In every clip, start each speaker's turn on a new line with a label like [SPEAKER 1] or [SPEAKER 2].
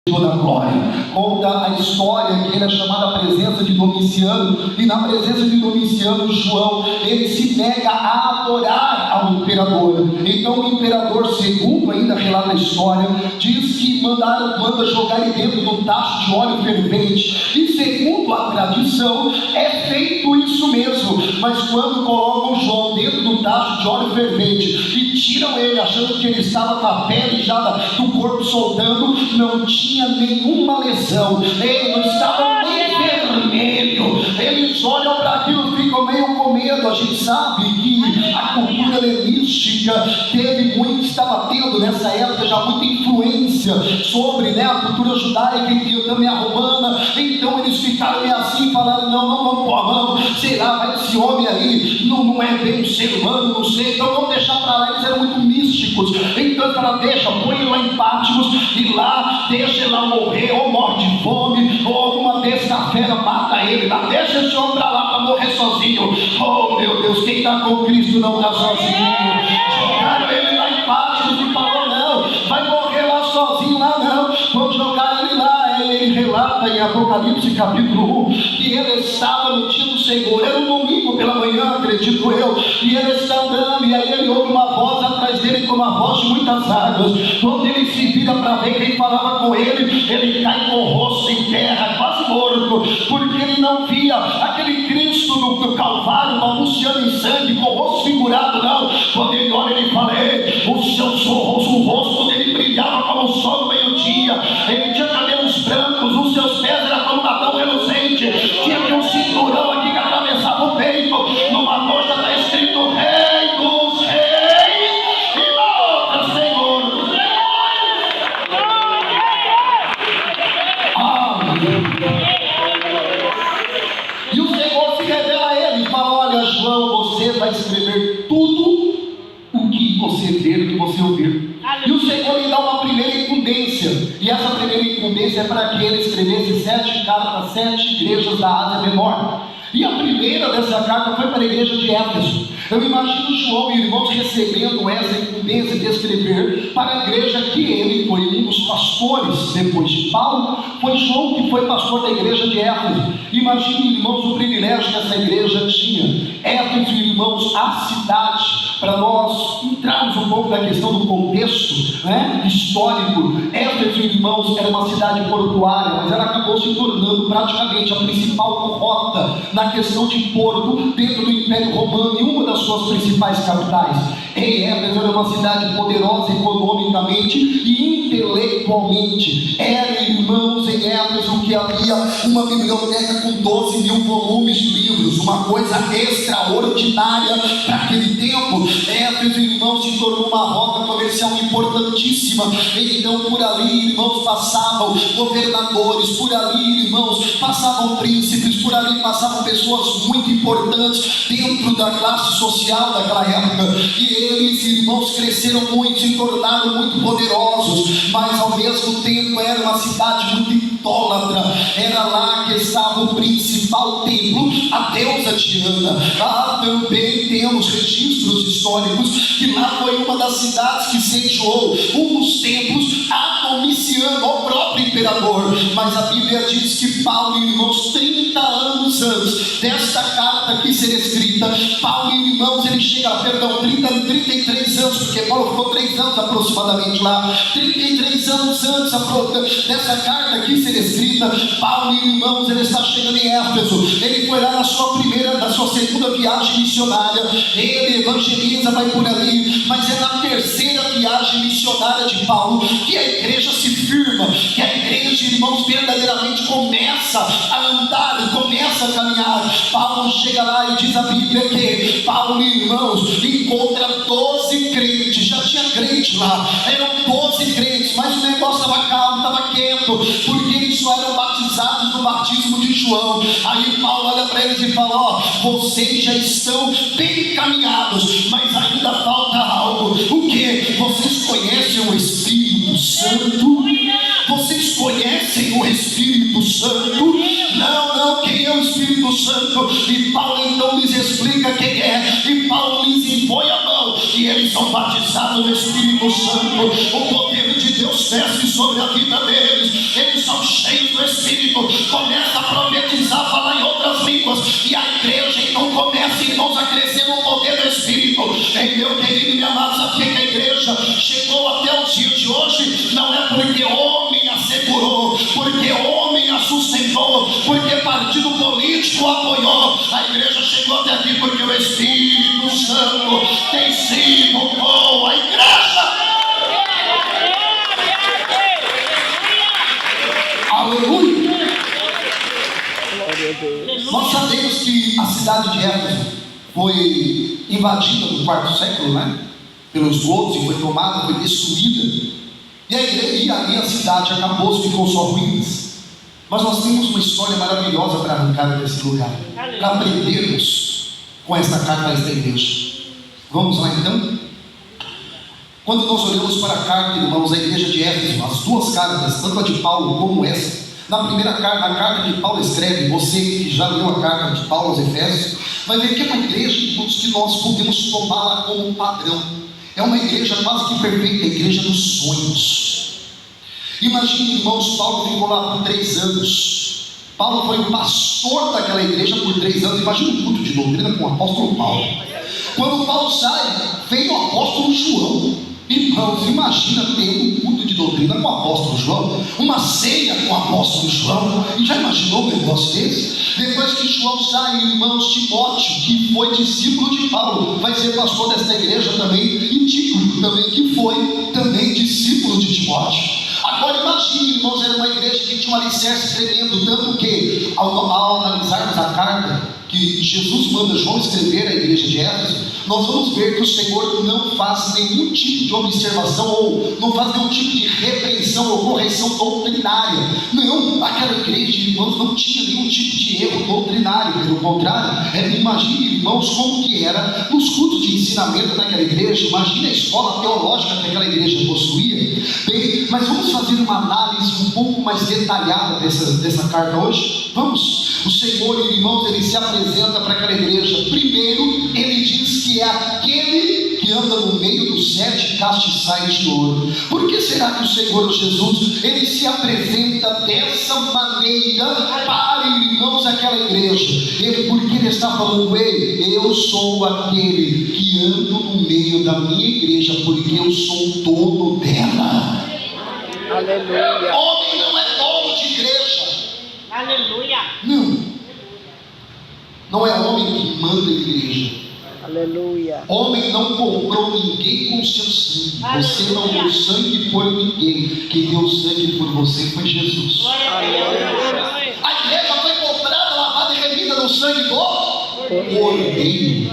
[SPEAKER 1] toda a glória. Conta a história que ele é chamado à presença de Domiciano, e na presença de Domiciano, João, ele se nega a adorar ao imperador. Então o imperador, segundo ainda relata a história, diz que manda jogar ele dentro do tacho de óleo fervente, e segundo a tradição, é feito isso mesmo. Mas quando colocam João dentro do tacho de óleo fervente e tiram ele, achando que ele estava com a pele já do corpo soltando, não tinha nenhuma lesão, ele não estava nem vermelho. Eles olham para aquilo e ficam meio com medo. A gente sabe que a cultura helenística teve muito, estava tendo nessa época já muita influência sobre a cultura judaica e também a romana. Então eles ficaram meio assim, falaram: não vamos pôr a mão, sei lá, vai esse homem aí, não é bem um ser humano, não sei, então vamos deixar para lá. Eles eram muito místicos, então eles falaram: deixa, põe ele lá em Patmos, e lá deixa ele lá morrer, ou morre de fome, ou alguma besta fera mata ele lá, deixa esse homem para lá para morrer sozinho. Oh meu Deus, quem está com Cristo não está sozinho. Jogaram ele lá em Patmos e falou: não, vai morrer lá sozinho, lá não, vamos jogar ele lá. Ele relata em Apocalipse capítulo 1 que ele estava no dia do Senhor, era um domingo pela manhã, acredito eu, e ele está andando, e aí ele ouve uma voz atrás dele como a voz de muitas águas. Quando ele se vira para ver quem falava com ele cai com o rosto em terra, quase morto, porque ele não via aquele Cristo no Calvário balbuciando em sangue, com o rosto figurado, não. Quando ele olha, ele fala: o rosto dele brilhava como o sol do meio-dia, ele tinha cabelos brancos, os seus pés eram como latão reluzente, tinha um cinturão aqui que atravessava o peito, numa coxa está escrito Rei dos Reis e na outra Senhor dos Reis. E o Senhor se revela a ele e fala: olha, João, você vai escrever tudo o que você ver, o que você ouvir. E o Senhor lhe dá uma primeira incumbência, e essa primeira incumbência é para que ele escrevesse 7 cartas a 7 igrejas da Ásia Menor. E a primeira dessa carta foi para a igreja de Éfeso. Eu imagino João e irmãos recebendo essa incumbência de escrever para a igreja que ele foi um dos pastores. Depois de Paulo, foi João que foi pastor da igreja de Éfeso. Imagine, irmãos, o privilégio que essa igreja tinha. Éfeso, irmãos, a cidade, para nós entrarmos um pouco na questão do contexto histórico. Éfeso, irmãos, era uma cidade portuária, mas ela acabou se tornando praticamente a principal rota na questão de porto dentro do Império Romano e uma das suas principais capitais. Em Éfeso era uma cidade poderosa economicamente e intelectualmente. Era, irmãos, em Éfeso que havia uma biblioteca com 12 mil volumes de livros, uma coisa extraordinária para aquele tempo. Éfeso, irmãos, se tornou uma rota comercial importantíssima. Então por ali, irmãos, passavam governadores, por ali, irmãos, passavam príncipes, por ali passavam pessoas muito importantes dentro da classe social daquela época, e eles, irmãos, cresceram muito, se tornaram muito poderosos, mas ao mesmo tempo era uma cidade muito idólatra. Era lá que estava o principal templo, a deusa Diana. Também temos registros históricos que lá foi uma das cidades que sediou um dos templos a Domiciano, o próprio imperador. Mas a Bíblia diz que Paulo, irmãos, 30 anos antes desta carta aqui ser escrita, Paulo, irmãos, ele chega, 33 anos, porque Paulo ficou 3 anos aproximadamente lá, 33 anos antes dessa carta aqui ser escrita, Paulo, irmãos, ele está chegando em Éfeso. Ele foi lá na sua segunda viagem missionária, ele evangeliza, vai por ali, mas é na terceira viagem missionária de Paulo que a igreja se firma, que a igreja, irmãos, verdadeiramente começa a andar, começa a caminhar. Paulo chega lá e diz a Bíblia que Paulo, irmãos, encontra 12 crentes. Já tinha crente lá, eram 12 crentes, mas o negócio estava calmo, estava quieto, porque eles só eram batizados no batismo de João. Aí Paulo olha para eles e fala: vocês já estão bem caminhados, mas ainda falta algo. O que? Vocês conhecem o Espírito Santo? Vocês conhecem o Espírito Santo? Não, quem é o Espírito Espírito Santo. E Paulo então lhes explica quem é, e Paulo lhes impõe a mão, e eles são batizados no Espírito Santo. O poder de Deus desce sobre a vida deles, eles são cheios do Espírito, começa a profetizar, falar em outras línguas, e a igreja então começa, irmãos, a crescer no poder do Espírito. Ei, meu querido e minha amada, sabe que a igreja chegou até os dias de hoje? Não é porque homem assegurou, porque homem a sustentou, porque partido político apoiou. A igreja chegou até aqui porque o Espírito Santo tem sido com a igreja. Aleluia! Nós sabemos que a cidade de Éfeso foi invadida no quarto século, né? Pelos godos, e foi tomada, foi destruída. E ali a cidade acabou, ficou só ruínas. Mas nós temos uma história maravilhosa para arrancar desse lugar, para aprendermos com esta carta a esta igreja. Vamos lá então? Quando nós olhamos para a carta, irmãos, a igreja de Éfeso, as duas cartas, tanto a de Paulo como essa, na primeira carta, a carta que Paulo escreve, você que já leu a carta de Paulo aos Efésios, vai ver que é uma igreja, irmãos, que nós podemos tomá-la como um padrão. É uma igreja quase que perfeita, a igreja dos sonhos. Imagine, irmãos, Paulo ficou lá por 3 anos. Paulo foi o pastor daquela igreja por 3 anos. Imagina um culto de doutrina com o apóstolo Paulo. Quando Paulo sai, veio o apóstolo João. Irmãos, imagina ter um culto de doutrina com o apóstolo João, uma ceia com o apóstolo João. E já imaginou um negócio desse? Depois que João sai, irmãos, Timóteo, que foi discípulo de Paulo, vai ser pastor desta igreja também, e Tíquico também, que foi também discípulo de Timóteo. Agora imagine, irmãos, era uma igreja que tinha um alicerce tremendo, tanto que ao analisarmos a carta que Jesus manda João escrever à igreja de Éfeso, nós vamos ver que o Senhor não faz nenhum tipo de observação, ou não faz nenhum tipo de repreensão ou correção doutrinária. Não, aquela igreja, irmãos, não tinha nenhum tipo de erro doutrinário. Pelo contrário, imagine, irmãos, como que era nos cultos de ensinamento daquela igreja. Imagine a escola teológica que aquela igreja possuía. Bem, mas vamos fazer uma análise um pouco mais detalhada dessa carta hoje? Vamos. O Senhor, irmãos, ele se apresenta para aquela igreja. Primeiro, ele diz que é aquele que anda no meio dos 7 castiçais de ouro. Por que será que o Senhor Jesus, ele se apresenta dessa maneira para, irmãos, aquela igreja? Porque ele está falando, ei, eu sou aquele que ando no meio da minha igreja, porque eu sou o dono dela.
[SPEAKER 2] Aleluia.
[SPEAKER 1] Homem não é dono de igreja.
[SPEAKER 2] Aleluia.
[SPEAKER 1] Não é homem que manda a igreja.
[SPEAKER 2] Aleluia.
[SPEAKER 1] Homem não comprou ninguém com seu sangue. Você não deu sangue por ninguém. Quem deu sangue por você foi Jesus.
[SPEAKER 2] Aleluia.
[SPEAKER 1] A igreja foi comprada, lavada e remida no sangue do Cordeiro.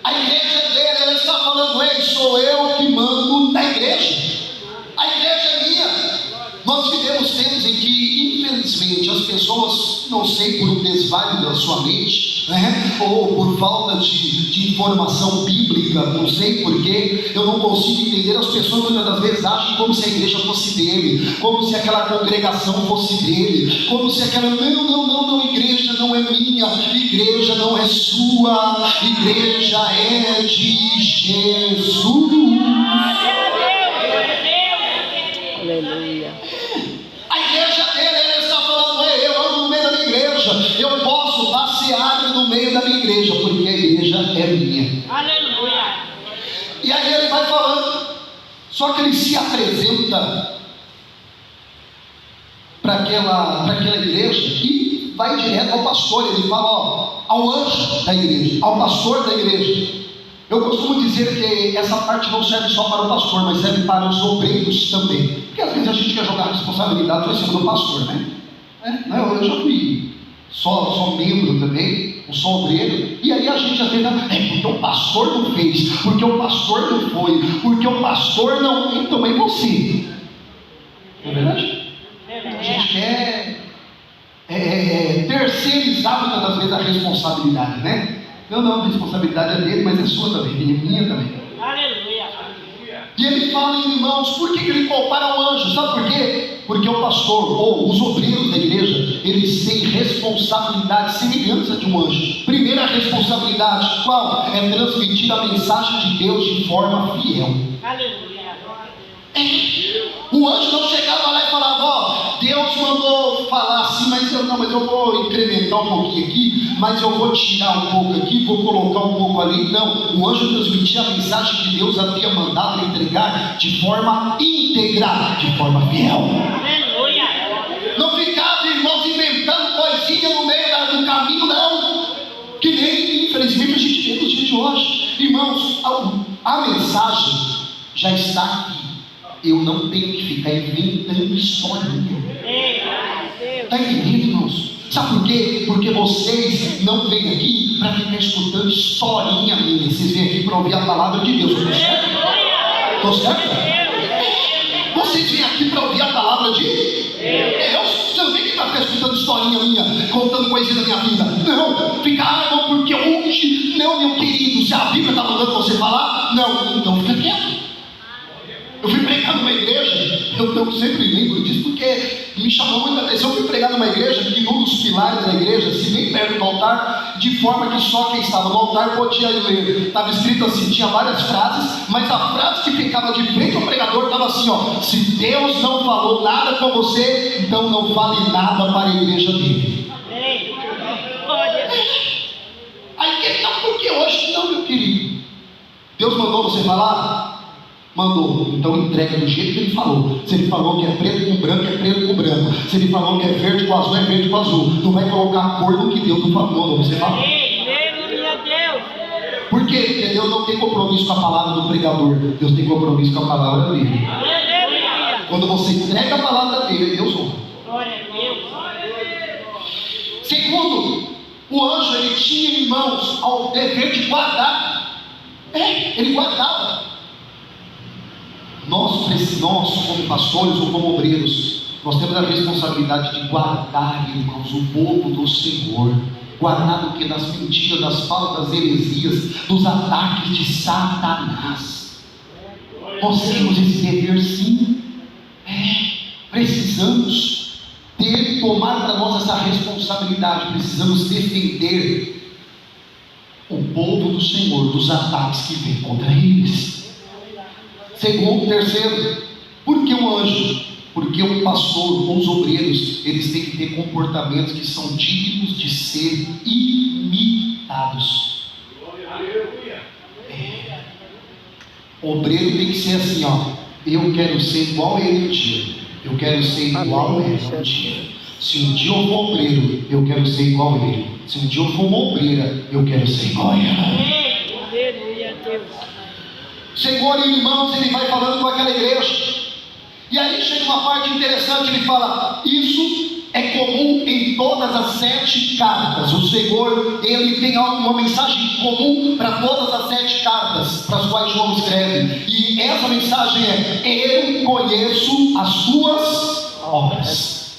[SPEAKER 1] A igreja dele, ela está falando, ei, sou eu que mando na igreja. A igreja é minha. Nós vivemos tempos em que, infelizmente, as pessoas, não sei, por um desvario da sua mente, né? Ou por falta de informação bíblica, não sei porquê, eu não consigo entender. As pessoas muitas das vezes acham como se a igreja fosse dele, como se aquela congregação fosse dele, como se aquela, não, igreja não é minha, igreja não é sua, igreja é de Jesus.
[SPEAKER 2] Aleluia.
[SPEAKER 1] A igreja dele, ele está falando, eu ando no meio da minha igreja, eu posso passear no meio da minha igreja, porque a igreja é minha.
[SPEAKER 2] Aleluia.
[SPEAKER 1] E aí ele vai falando, só que ele se apresenta para aquela igreja e vai direto ao pastor. Ele fala, ao anjo da igreja, ao pastor da igreja. Eu costumo dizer que essa parte não serve só para o pastor, mas serve para os obreiros também. Porque às vezes a gente quer jogar a responsabilidade em cima do pastor, né? Eu já fui só membro também, eu sou obreiro, e aí a gente às vezes, porque o pastor não fez, porque o pastor não foi, porque o pastor não, então é você. Não é verdade? A gente quer terceirizar muitas das vezes a responsabilidade, né? Não, a responsabilidade é dele, mas é sua também, minha também.
[SPEAKER 2] Aleluia.
[SPEAKER 1] E ele fala, irmãos, irmãos, por que ele compara um anjo? Sabe por quê? Porque o pastor, ou os obreiros da igreja, eles têm responsabilidade semelhante de um anjo. Primeira responsabilidade, qual? É transmitir a mensagem de Deus de forma fiel.
[SPEAKER 2] Aleluia.
[SPEAKER 1] O anjo não chegava lá e falava, ó, Deus mandou falar assim, mas eu vou incrementar um pouquinho aqui, mas eu vou tirar um pouco aqui, vou colocar um pouco ali. Não, o anjo transmitia a mensagem que Deus havia mandado entregar de forma íntegra, de forma fiel.
[SPEAKER 2] Aleluia.
[SPEAKER 1] Não ficava, irmãos, inventando coisinha no meio do caminho, não. Que nem, infelizmente, a gente vê nos dias de hoje. Irmãos, a mensagem já está aqui. Eu não tenho que ficar inventando historinha. Está entendendo, irmãos? Sabe por quê? Porque vocês não vêm aqui para ficar escutando historinha minha. Vocês vêm aqui para ouvir a palavra de Deus. Estou certo? Estou certo? Vocês vêm aqui para ouvir a palavra de Deus. Você não vem aqui para ficar escutando historinha minha, contando coisinha da minha vida. Não, ficar, não, porque hoje, não, meu querido, se a Bíblia está mandando você falar, não, então fica quieto. Eu fui pregar numa igreja, eu sempre lembro disso porque me chamou muita atenção. Eu fui pregar numa igreja que um dos pilares da igreja, assim, bem perto do altar, de forma que só quem estava no altar podia ler. Estava escrito assim, tinha várias frases, mas a frase que ficava de frente ao pregador estava assim, ó: se Deus não falou nada com você, então não fale nada para a igreja dele. Aí, não, porque hoje não, meu querido. Deus mandou você falar? Mandou, então entrega do jeito que ele falou. Se ele falou que é preto com branco, é preto com branco. Se ele falou que é verde com azul, é verde com azul. Não vai colocar a cor no que Deus não falou, você fala. Por quê? Porque Deus não tem compromisso com a palavra do pregador. Deus tem compromisso com a palavra dele. Quando você entrega a palavra dele, Deus honra. Segundo, o anjo, ele tinha em mãos ao dever de guardar. Ele guardava. Nós, como pastores ou como obreiros, nós temos a responsabilidade de guardar, irmãos, o povo do Senhor. Guardar do que? Das mentiras, das falas, das heresias, dos ataques de Satanás. Nós temos esse dever, sim. Precisamos tomar para nós essa responsabilidade. Precisamos defender o povo do Senhor dos ataques que vêm contra eles. Segundo, terceiro, por que um anjo? Porque um pastor ou os obreiros, eles têm que ter comportamentos que são dignos de ser imitados. O obreiro tem que ser assim, ó: eu quero ser igual a ele um dia. Eu quero ser igual a ele um dia. Se um dia eu for obreiro, eu quero ser igual a ele. Se um dia eu for uma obreira, eu quero ser igual a ela. Senhor, irmãos, ele vai falando com aquela igreja. E aí chega uma parte interessante, ele fala: isso é comum em todas as 7 cartas. O Senhor, ele tem uma mensagem comum para todas as 7 cartas para as quais João escreve. E essa mensagem é: eu conheço as suas obras.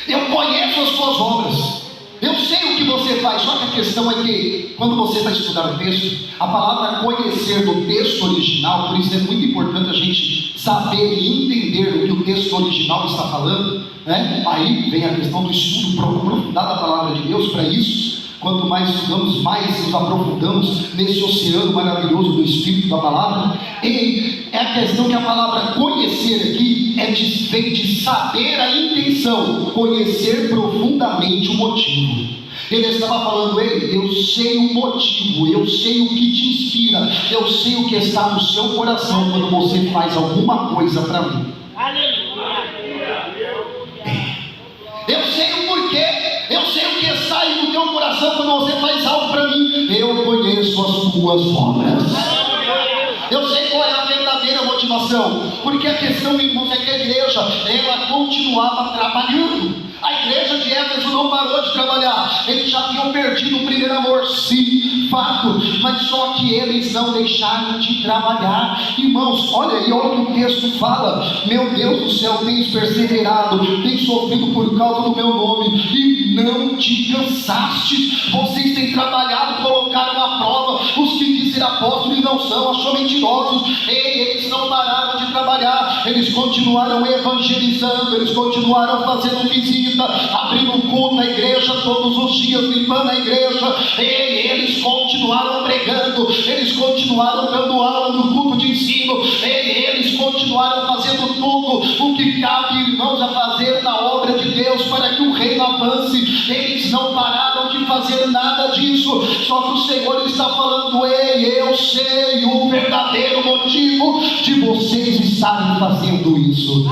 [SPEAKER 1] Eu conheço as suas obras. Eu sei o que você faz. Só que a questão é que, quando você vai estudar o texto, a palavra conhecer do texto original, por isso é muito importante a gente saber e entender o que o texto original está falando, né? Aí vem a questão do estudo aprofundado da palavra de Deus. Para isso, quanto mais estudamos, mais nos aprofundamos nesse oceano maravilhoso do Espírito da palavra. E é a questão que a palavra conhecer aqui vem de saber a intenção, conhecer profundamente o motivo. Ele estava falando: eu sei o motivo, eu sei o que te inspira, eu sei o que está no seu coração quando você faz alguma coisa para mim. Eu sei o porquê, eu sei o que está aí no teu coração quando você faz algo para mim. Eu conheço as tuas obras. Eu sei qual é a verdadeira motivação. Porque a questão, irmãos, é que a igreja, ela continuava trabalhando. A igreja de Éfeso não parou de trabalhar. Eles já tinham perdido o primeiro amor, sim, fato. Mas só que eles não deixaram de trabalhar. Irmãos, olha aí, olha o que o texto fala: meu Deus do céu, tens perseverado, tens sofrido por causa do meu nome, e não te cansaste. Vocês têm trabalhado, colocaram à prova os que dizem apóstolos e não são, achou mentirosos. Eles não pararam de trabalhar. eles continuaram evangelizando, eles continuaram fazendo visita, abrindo culto à igreja todos os dias, limpando a igreja, e eles continuaram pregando, eles continuaram dando aula no culto de ensino, e eles continuaram fazendo tudo o que cabe, irmãos, a fazer na obra de Deus para que o reino avance. Eles não pararam de fazer nada disso, só que o Senhor está falando: ei, eu sei o verdadeiro motivo de vocês estarem fazendo isso.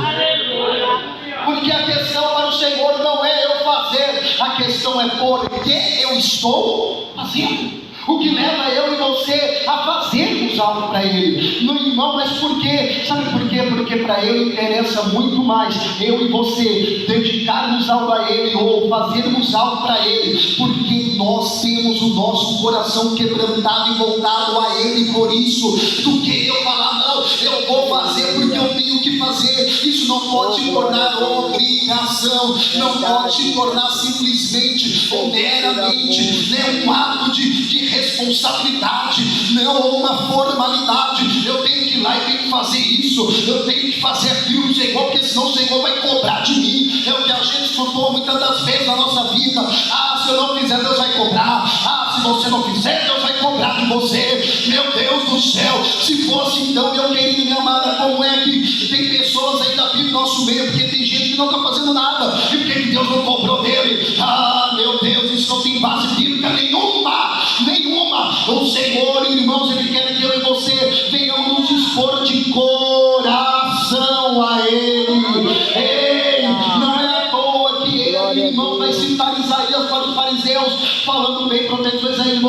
[SPEAKER 1] Porque a questão para o Senhor não é eu fazer, a questão é por que eu estou fazendo. O que leva eu e você a fazermos algo para Ele. Não, irmão, mas por quê? Sabe por quê? Porque para Ele interessa muito mais eu e você dedicarmos algo a Ele ou fazermos algo para Ele, porque nós temos o nosso coração quebrantado e voltado a Ele por isso, do que eu falar: não, eu vou fazer porque eu tenho que fazer. Isso não pode se tornar obrigação, não pode se tornar simplesmente ou meramente um ato de responsabilidade, não uma formalidade. Eu tenho que ir lá e tenho que fazer isso, eu tenho que fazer aquilo, Senhor, porque senão o Senhor vai cobrar de mim. É o que a gente escutou muitas das vezes na nossa vida: ah, se eu não fizer, Deus vai cobrar. Ah, se você não fizer, Deus vai cobrar de você. Meu Deus do céu, se fosse então, meu querido, minha amada, como é que tem pessoas ainda vivem no nosso meio, porque tem gente que não está fazendo nada, e por que Deus não cobrou dele? Ah, meu Deus, isso não tem base bíblica nenhuma. O Senhor, irmãos, Ele quer que eu e você venhamos nos dispor de coração a Ele. Ei, não é à toa que Ele, irmão, vai citar Isaías para os fariseus, falando: bem, proteções a Ele,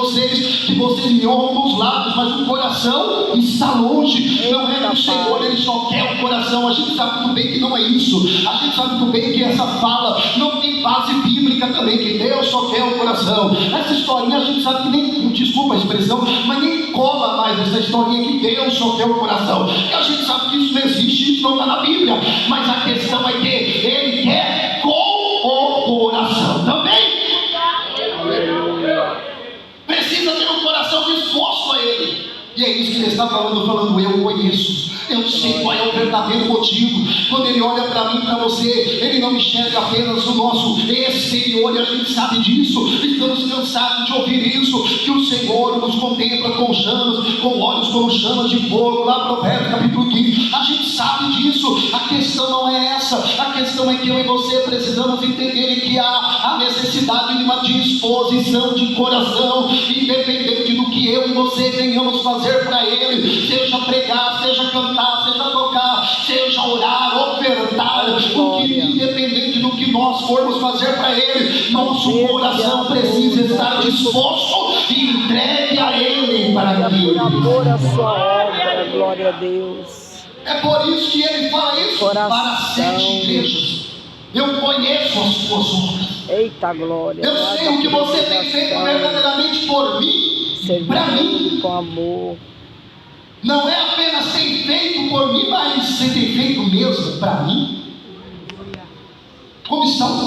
[SPEAKER 1] que vocês me honram com os lábios, mas o coração está longe. Não é que o Senhor, Ele só quer o coração. A gente sabe muito bem que não é isso. A gente sabe muito bem que essa fala não tem base bíblica também, que Deus só quer o coração. Essa historinha a gente sabe que nem, desculpa a expressão, mas nem cola mais essa historinha que Deus só quer o coração. E a gente sabe que isso não existe, isso não está na Bíblia. Mas a questão é que Ele quer com o coração também. Precisa ter um coração disposto a Ele. E é isso que Ele está falando: eu conheço, eu sei qual é o verdadeiro motivo. Quando Ele olha para mim, para você, Ele não enxerga apenas o nosso exterior, e a gente sabe disso. Estamos cansados de ouvir isso, que o Senhor nos contempla com chamas, com olhos como chamas de fogo, lá Provérbios capítulo 15. A gente sabe disso. A questão não é essa. A questão é que eu e você precisamos entender que há a necessidade de uma disposição de coração, independente do que eu e você venhamos fazer para Ele, seja pregar, seja cantar, seja tocar, seja orar, ofertar, independente do que nós formos fazer para Ele, nosso coração precisa estar disposto e entregue a Ele para que Ele
[SPEAKER 2] amor a sua obra. Glória a Deus.
[SPEAKER 1] É por isso que Ele fala isso para 7 igrejas. Eu conheço as suas obras.
[SPEAKER 2] Eita glória.
[SPEAKER 1] Eu sei o que você tem feito verdadeiramente por mim, para mim.
[SPEAKER 2] Com amor.
[SPEAKER 1] Não é apenas tem feito por mim, mas você tem feito mesmo para mim. Como está o